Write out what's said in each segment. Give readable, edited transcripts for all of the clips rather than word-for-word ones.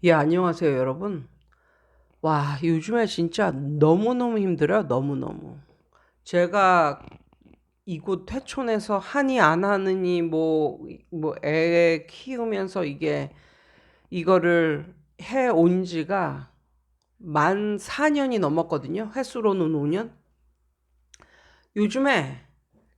예, 안녕하세요, 여러분. 와, 요즘에 진짜 너무너무 힘들어요, 너무너무. 제가 이곳 퇴촌에서 하니 안 하느니 애 키우면서 이거를 해 온 지가 만 4년이 넘었거든요. 횟수로는 5년. 요즘에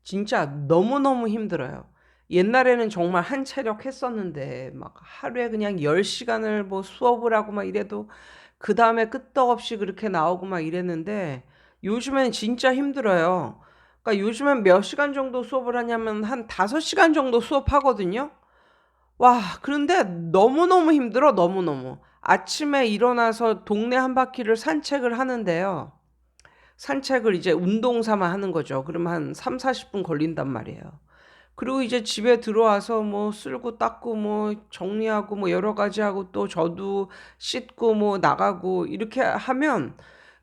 진짜 너무너무 힘들어요. 옛날에는 정말 한 체력 했었는데 막 하루에 그냥 10시간을 뭐 수업을 하고 막 이래도 그 다음에 끄떡없이 그렇게 나오고 막 이랬는데 요즘엔 진짜 힘들어요. 그러니까 요즘엔 몇 시간 정도 수업을 하냐면 한 5시간 정도 수업하거든요. 와, 그런데 너무너무 힘들어, 너무너무. 아침에 일어나서 동네 한 바퀴를 산책을 하는데요. 산책을 이제 운동 삼아 하는 거죠. 그러면 한 3, 40분 걸린단 말이에요. 그리고 이제 집에 들어와서 뭐 쓸고 닦고 뭐 정리하고 뭐 여러 가지 하고 또 저도 씻고 뭐 나가고 이렇게 하면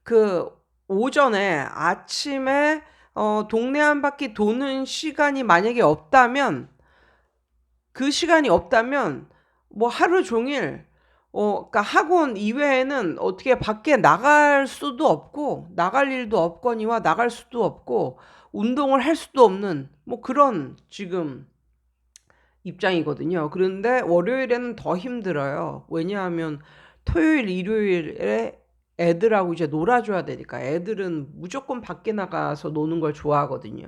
그 오전에 아침에 동네 한 바퀴 도는 시간이 만약에 없다면 그 시간이 없다면 뭐 하루 종일 그러니까 학원 이외에는 어떻게 밖에 나갈 수도 없고 나갈 일도 없거니와 나갈 수도 없고 운동을 할 수도 없는 뭐 그런 지금 입장이거든요. 그런데 월요일에는 더 힘들어요. 왜냐하면 토요일, 일요일에 애들하고 이제 놀아줘야 되니까 애들은 무조건 밖에 나가서 노는 걸 좋아하거든요.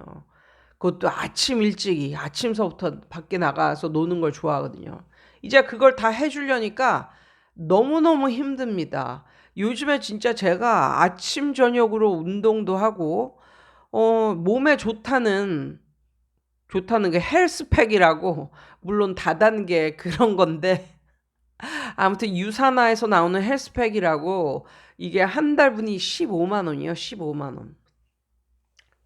그것도 아침 일찍이 아침서부터 밖에 나가서 노는 걸 좋아하거든요. 이제 그걸 다 해주려니까 너무너무 힘듭니다. 요즘에 진짜 제가 아침 저녁으로 운동도 하고 몸에 좋다는 게 헬스팩이라고 물론 다단계 그런 건데 아무튼 유산화에서 나오는 헬스팩이라고 이게 한 달분이 15만 원이요. 15만 원.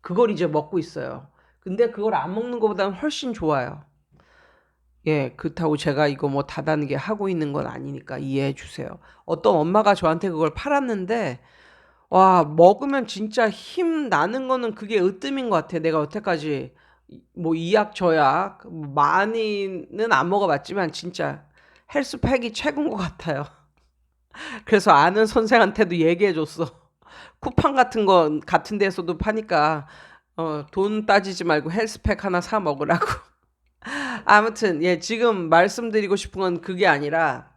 그걸 이제 먹고 있어요. 근데 그걸 안 먹는 것보다는 훨씬 좋아요. 예, 그렇다고 제가 이거 뭐 다단계 하고 있는 건 아니니까 이해해 주세요. 어떤 엄마가 저한테 그걸 팔았는데 와, 먹으면 진짜 힘 나는 거는 그게 으뜸인 것 같아. 내가 여태까지 뭐 이약 저약 뭐 많이는 안 먹어봤지만 진짜 헬스팩이 최고인 것 같아요. 그래서 아는 선생한테도 얘기해줬어. 쿠팡 같은 거 같은 데서도 파니까 돈 따지지 말고 헬스팩 하나 사 먹으라고. 아무튼 예, 지금 말씀드리고 싶은 건 그게 아니라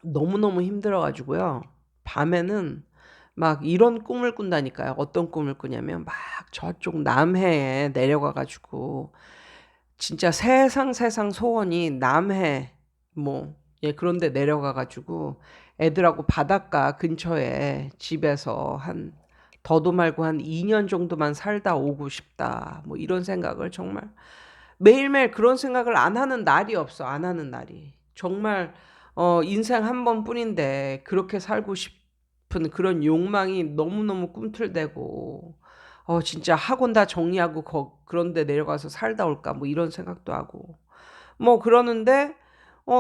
너무너무 힘들어가지고요. 밤에는 막 이런 꿈을 꾼다니까요. 어떤 꿈을 꾸냐면 막 저쪽 남해에 내려가가지고 진짜 세상 소원이 남해 뭐 예, 그런데 내려가가지고 애들하고 바닷가 근처에 집에서 한 더도 말고 한 2년 정도만 살다 오고 싶다. 뭐 이런 생각을 정말 매일매일 그런 생각을 안 하는 날이 없어. 안 하는 날이. 정말 인생 한 번뿐인데 그렇게 살고 싶은 그런 욕망이 너무너무 꿈틀대고 진짜 학원 다 정리하고 그런데 내려가서 살다 올까 뭐 이런 생각도 하고 뭐 그러는데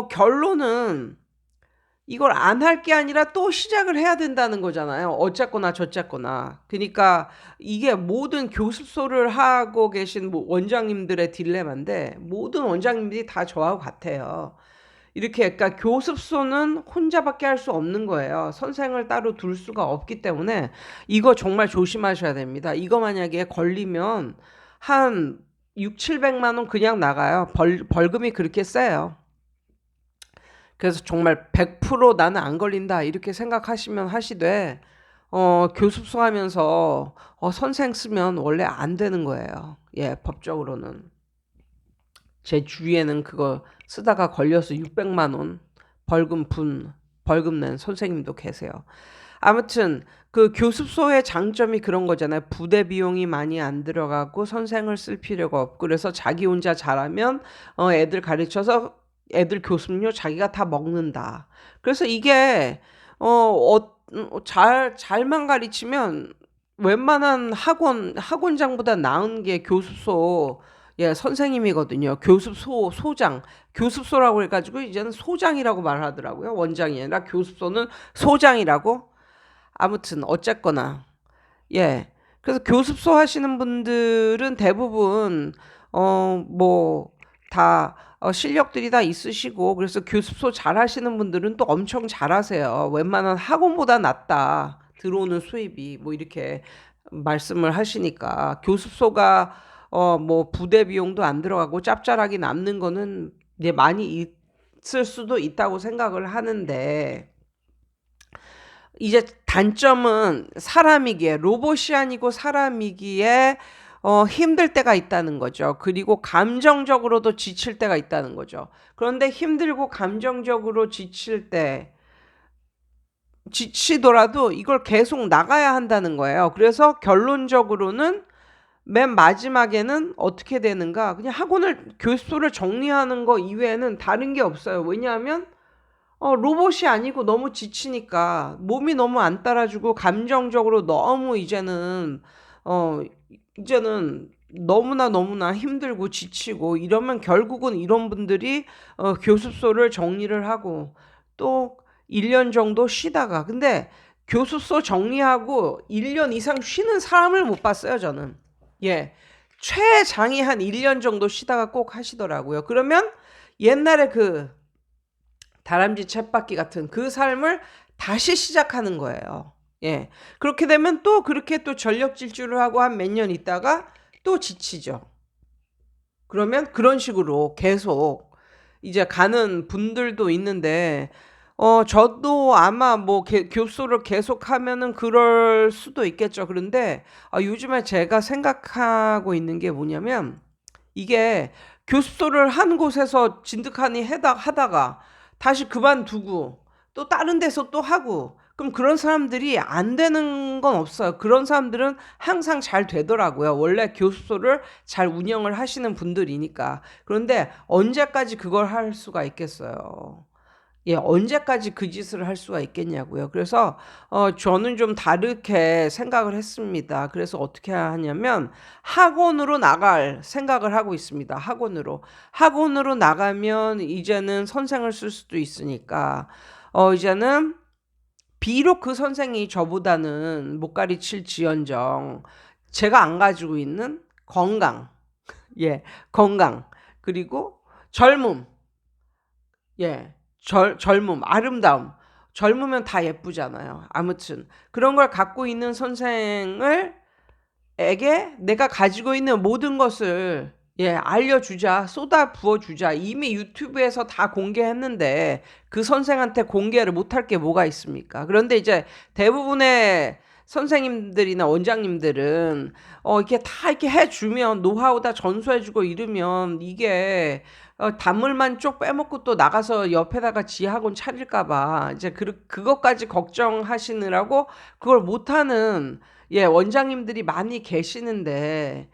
결론은 이걸 안 할 게 아니라 또 시작을 해야 된다는 거잖아요. 어쨌거나 저쨌거나. 그러니까 이게 모든 교습소를 하고 계신 뭐 원장님들의 딜레마인데 모든 원장님들이 다 저하고 같아요. 이렇게 그러니까 교습소는 혼자밖에 할 수 없는 거예요. 선생을 따로 둘 수가 없기 때문에 이거 정말 조심하셔야 됩니다. 이거 만약에 걸리면 한 6, 700만 원 그냥 나가요. 벌금이 그렇게 세요. 그래서 정말 100% 나는 안 걸린다 이렇게 생각하시면 하시되 교습소 하면서 선생 쓰면 원래 안 되는 거예요. 예, 법적으로는. 제 주위에는 그거 쓰다가 걸려서 600만 원 벌금 낸 선생님도 계세요. 아무튼 그 교습소의 장점이 그런 거잖아요. 부대 비용이 많이 안 들어가고 선생을 쓸 필요가 없고 그래서 자기 혼자 잘하면 애들 가르쳐서 애들 교습료 자기가 다 먹는다. 그래서 이게 잘만 가르치면 웬만한 학원장보다 나은 게 교습소 예, 선생님이거든요. 소장. 교습소라고 해가지고 이제는 소장이라고 말하더라고요. 원장이 아니라 교습소는 소장이라고. 아무튼 어쨌거나 예. 그래서 교습소 하시는 분들은 대부분 뭐 다 실력들이 다 있으시고 그래서 교습소 잘하시는 분들은 또 엄청 잘하세요. 웬만한 학원보다 낫다. 들어오는 수입이 뭐 이렇게 말씀을 하시니까 교습소가 뭐 부대 비용도 안 들어가고 짭짤하게 남는 거는 이제 많이 있을 수도 있다고 생각을 하는데 이제 단점은 사람이기에 로봇이 아니고 사람이기에 힘들 때가 있다는 거죠. 그리고 감정적으로도 지칠 때가 있다는 거죠. 그런데 힘들고 감정적으로 지치더라도 이걸 계속 나가야 한다는 거예요. 그래서 결론적으로는 맨 마지막에는 어떻게 되는가? 그냥 교습소를 정리하는 거 이외에는 다른 게 없어요. 왜냐하면 로봇이 아니고 너무 지치니까 몸이 너무 안 따라주고 감정적으로 너무 어, 이제는 너무나 힘들고 지치고 이러면 결국은 이런 분들이 교습소를 정리를 하고 또 1년 정도 쉬다가 근데 교습소 정리하고 1년 이상 쉬는 사람을 못 봤어요, 저는. 예. 최장이 한 1년 정도 쉬다가 꼭 하시더라고요. 그러면 옛날에 그 다람쥐 쳇바퀴 같은 그 삶을 다시 시작하는 거예요. 예. 그렇게 되면 또 그렇게 또 전력 질주를 하고 한 몇 년 있다가 또 지치죠. 그러면 그런 식으로 계속 이제 가는 분들도 있는데 저도 아마 뭐 교수를 계속 하면은 그럴 수도 있겠죠. 그런데 요즘에 제가 생각하고 있는 게 뭐냐면 이게 교습소를 한 곳에서 진득하니 하다가 다시 그만두고 또 다른 데서 또 하고 그럼 그런 사람들이 안 되는 건 없어요. 그런 사람들은 항상 잘 되더라고요. 원래 교습소를 잘 운영을 하시는 분들이니까. 그런데 언제까지 그걸 할 수가 있겠어요. 예, 언제까지 그 짓을 할 수가 있겠냐고요. 그래서 저는 좀 다르게 생각을 했습니다. 그래서 어떻게 하냐면 학원으로 나갈 생각을 하고 있습니다. 학원으로 나가면 이제는 선생을 쓸 수도 있으니까 이제는 비록 그 선생이 저보다는 못 가르칠지언정 제가 안 가지고 있는 건강, 예, 건강 그리고 젊음, 예, 젊음, 아름다움. 젊으면 다 예쁘잖아요. 아무튼 그런 걸 갖고 있는 선생에게 내가 가지고 있는 모든 것을 알려주자, 쏟아 부어주자. 이미 유튜브에서 다 공개했는데 그 선생한테 공개를 못할 게 뭐가 있습니까? 그런데 이제 대부분의 선생님들이나 원장님들은 이렇게 다 이렇게 해주면 노하우 다 전수해주고 이러면 이게 단물만 쪽 빼먹고 또 나가서 옆에다가 지 학원 차릴까봐 이제 그것까지 걱정하시느라고 그걸 못하는 원장님들이 많이 계시는데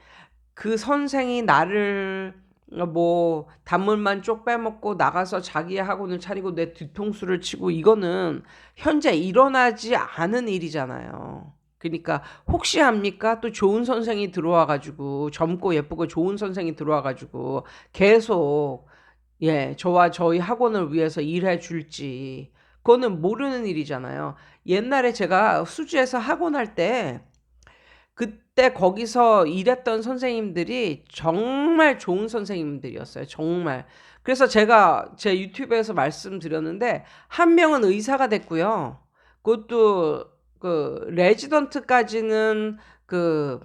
그 선생이 나를 뭐 단물만 쪽 빼먹고 나가서 자기 학원을 차리고 내 뒤통수를 치고 이거는 현재 일어나지 않은 일이잖아요. 그러니까 혹시 합니까? 또 좋은 선생이 들어와 가지고 젊고 예쁘고 좋은 선생이 들어와 가지고 계속 저와 저희 학원을 위해서 일해 줄지 그거는 모르는 일이잖아요. 옛날에 제가 수지에서 학원 할 때 그때 거기서 일했던 선생님들이 정말 좋은 선생님들이었어요. 정말. 그래서 제가 제 유튜브에서 말씀드렸는데 한 명은 의사가 됐고요. 그것도 그 레지던트까지는 그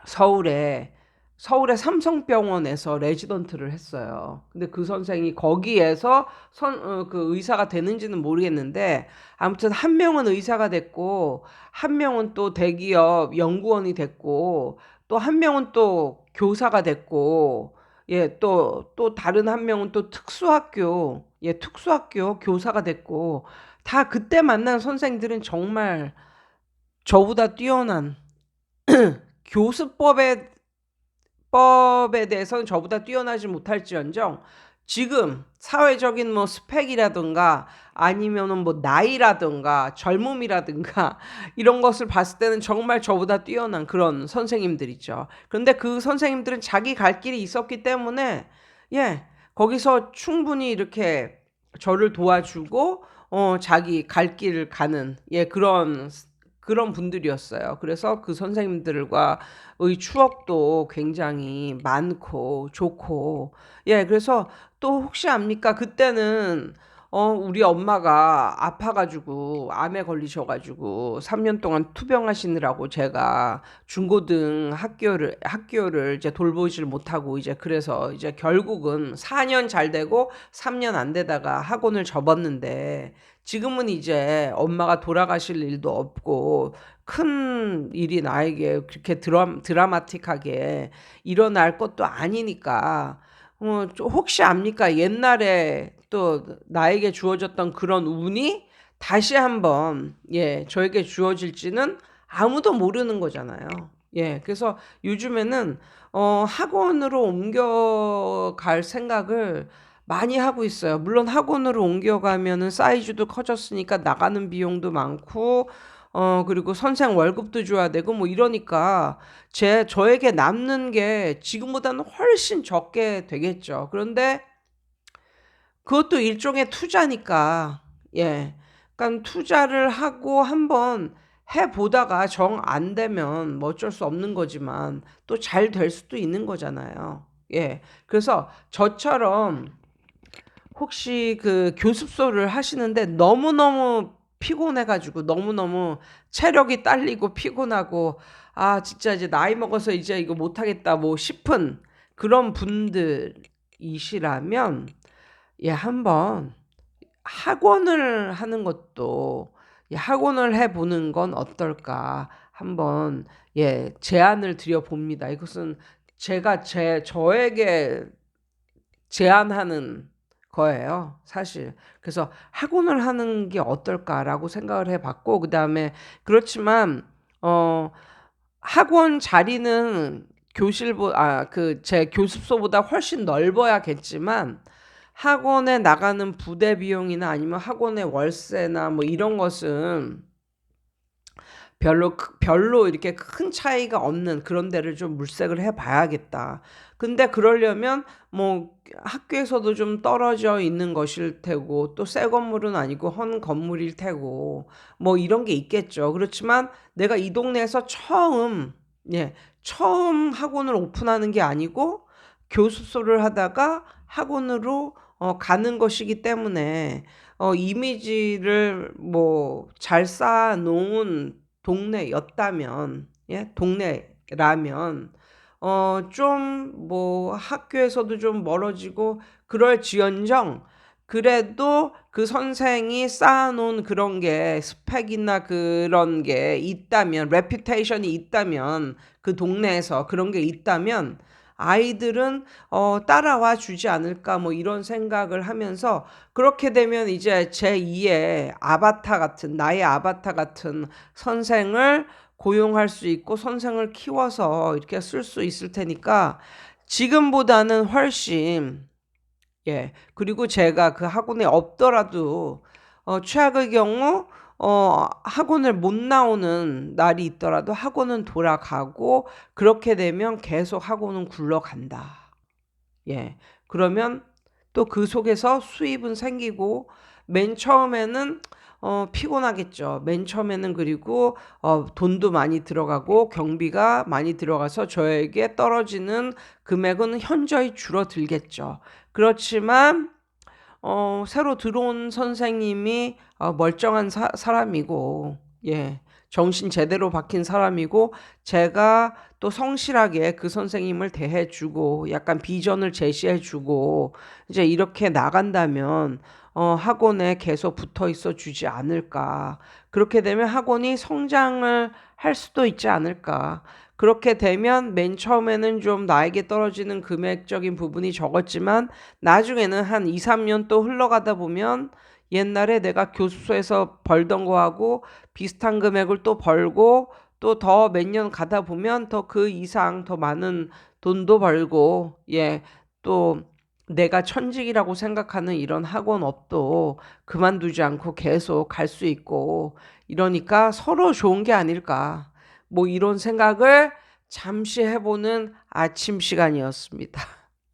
서울에 삼성병원에서 레지던트를 했어요. 근데 그 선생이 거기에서 그 의사가 되는지는 모르겠는데 아무튼 한 명은 의사가 됐고 한 명은 또 대기업 연구원이 됐고 또 한 명은 또 교사가 됐고 또 다른 한 명은 또 특수학교 교사가 됐고 다 그때 만난 선생들은 정말 저보다 뛰어난 교수법에 대해서는 저보다 뛰어나지 못할지언정 지금 사회적인 뭐 스펙이라든가 아니면은 뭐 나이라든가 젊음이라든가 이런 것을 봤을 때는 정말 저보다 뛰어난 그런 선생님들이죠. 그런데 그 선생님들은 자기 갈 길이 있었기 때문에 거기서 충분히 이렇게 저를 도와주고 자기 갈 길을 가는 그런 분들이었어요. 그래서 그 선생님들과의 추억도 굉장히 많고 좋고, 예, 그래서 또 혹시 압니까? 그때는 우리 엄마가 아파가지고 암에 걸리셔가지고 3년 동안 투병하시느라고 제가 중고등 학교를 이제 돌보지를 못하고, 이제 그래서 이제 결국은 4년 잘 되고 3년 안 되다가 학원을 접었는데, 지금은 이제 엄마가 돌아가실 일도 없고 큰 일이 나에게 그렇게 드라마틱하게 일어날 것도 아니니까, 혹시 압니까? 옛날에 또 나에게 주어졌던 그런 운이 다시 한번, 예, 저에게 주어질지는 아무도 모르는 거잖아요. 예, 그래서 요즘에는 학원으로 옮겨갈 생각을 많이 하고 있어요. 물론 학원으로 옮겨가면은 사이즈도 커졌으니까 나가는 비용도 많고, 그리고 선생 월급도 줘야 되고 뭐 이러니까 저에게 남는 게 지금보다는 훨씬 적게 되겠죠. 그런데 그것도 일종의 투자니까, 예. 그러니까 투자를 하고 한번 해보다가 정 안 되면 뭐 어쩔 수 없는 거지만 또 잘 될 수도 있는 거잖아요. 예. 그래서 저처럼 혹시 그 교습소를 하시는데 너무너무 피곤해가지고 너무너무 체력이 딸리고 피곤하고, 아, 진짜 이제 나이 먹어서 이제 이거 못하겠다 뭐 싶은 그런 분들이시라면, 예, 한번 학원을 하는 것도, 예, 학원을 해보는 건 어떨까 한번, 예, 제안을 드려 봅니다. 이것은 제가 저에게 제안하는 거예요, 사실. 그래서 학원을 하는 게 어떨까라고 생각을 해봤고, 그 다음에 그렇지만 어 학원 자리는 제 교습소보다 훨씬 넓어야겠지만, 학원에 나가는 부대 비용이나 아니면 학원의 월세나 뭐 이런 것은 별로 이렇게 큰 차이가 없는 그런 데를 좀 물색을 해 봐야겠다. 근데 그러려면 뭐 학교에서도 좀 떨어져 있는 것일 테고, 또 새 건물은 아니고 헌 건물일 테고, 뭐 이런 게 있겠죠. 그렇지만 내가 이 동네에서 예, 처음 학원을 오픈하는 게 아니고 교습소를 하다가 학원으로 가는 것이기 때문에, 이미지를 뭐 잘 쌓아놓은 동네였다면, 예, 동네라면 좀 뭐 학교에서도 좀 멀어지고 그럴지언정, 그래도 그 선생이 쌓아놓은 그런 게 스펙이나 그런 게 있다면, 레퓨테이션이 있다면, 그 동네에서 그런 게 있다면 아이들은 따라와 주지 않을까 뭐 이런 생각을 하면서, 그렇게 되면 이제 제2의 나의 아바타 같은 선생을 고용할 수 있고 선생을 키워서 이렇게 쓸 수 있을 테니까 지금보다는 훨씬, 예. 그리고 제가 그 학원에 없더라도 최악의 경우 학원을 못 나오는 날이 있더라도 학원은 돌아가고, 그렇게 되면 계속 학원은 굴러간다. 예. 그러면 또 그 속에서 수입은 생기고, 맨 처음에는 피곤하겠죠. 맨 처음에는. 그리고 돈도 많이 들어가고 경비가 많이 들어가서 저에게 떨어지는 금액은 현저히 줄어들겠죠. 그렇지만 새로 들어온 선생님이 멀쩡한 사람이고, 예, 정신 제대로 박힌 사람이고, 제가 또 성실하게 그 선생님을 대해주고 약간 비전을 제시해주고 이제 이렇게 나간다면 학원에 계속 붙어 있어 주지 않을까. 그렇게 되면 학원이 성장을 할 수도 있지 않을까. 그렇게 되면 맨 처음에는 좀 나에게 떨어지는 금액적인 부분이 적었지만, 나중에는 한 2, 3년 또 흘러가다 보면 옛날에 내가 교습소에서 벌던 거하고 비슷한 금액을 또 벌고, 또 더 몇 년 가다 보면 더 그 이상 더 많은 돈도 벌고, 예, 또 내가 천직이라고 생각하는 이런 학원업도 그만두지 않고 계속 갈 수 있고, 이러니까 서로 좋은 게 아닐까. 뭐 이런 생각을 잠시 해보는 아침 시간이었습니다.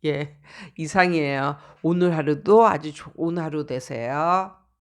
예, 이상이에요. 오늘 하루도 아주 좋은 하루 되세요.